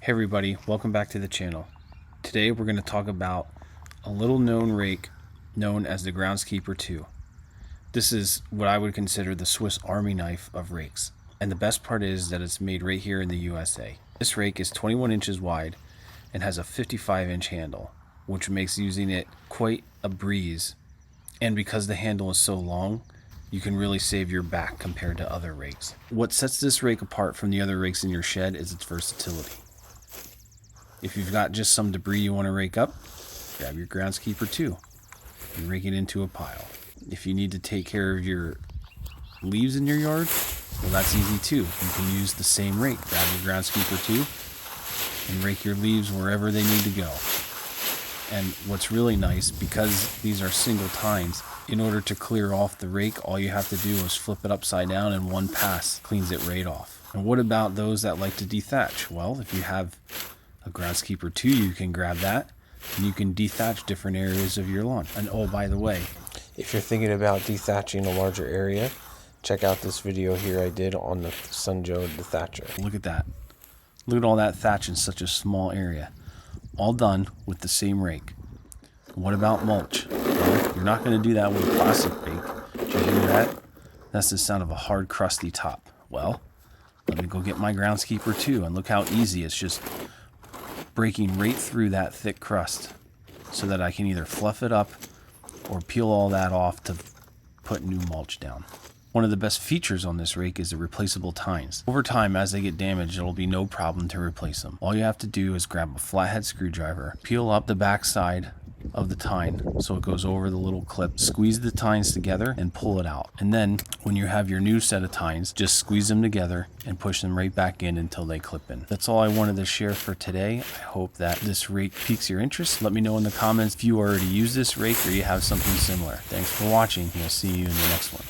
Hey everybody, welcome back to the channel. Today we're going to talk about a little known rake known as the Groundskeeper 2. This is what I would consider the Swiss Army knife of rakes. And the best part is that it's made right here in the USA. This rake is 21 inches wide and has a 55-inch handle, which makes using it quite a breeze. And because the handle is so long, you can really save your back compared to other rakes. What sets this rake apart from the other rakes in your shed is its versatility. If you've got just some debris you want to rake up, grab your Groundskeeper 2 and rake it into a pile. If you need to take care of your leaves in your yard, well, that's easy too. You can use the same rake. Grab your Groundskeeper 2 and rake your leaves wherever they need to go. And what's really nice, because these are single tines, in order to clear off the rake, all you have to do is flip it upside down and one pass cleans it right off. And what about those that like to dethatch? Well, if you have a Groundskeeper 2, you can grab that and you can dethatch different areas of your lawn. And oh, by the way, if you're thinking about dethatching a larger area, check out this video here I did on the Sun Joe Dethatcher. Look at that. Look at all that thatch in such a small area. All done with the same rake. What about mulch? Well, you're not going to do that with a plastic rake. Did you hear that? That's the sound of a hard, crusty top. Well, let me go get my Groundskeeper 2 and look how easy it's just breaking right through that thick crust so that I can either fluff it up or peel all that off to put new mulch down. One of the best features on this rake is the replaceable tines. Over time, as they get damaged, it'll be no problem to replace them. All you have to do is grab a flathead screwdriver, peel up the back side of the tine so it goes over the little clip, squeeze the tines together and pull it out. And then when you have your new set of tines, just squeeze them together and push them right back in until they clip in. That's all I wanted to share for today. I hope that this rake piques your interest. Let me know in the comments if you already use this rake or you have something similar. Thanks for watching. We'll see you in the next one.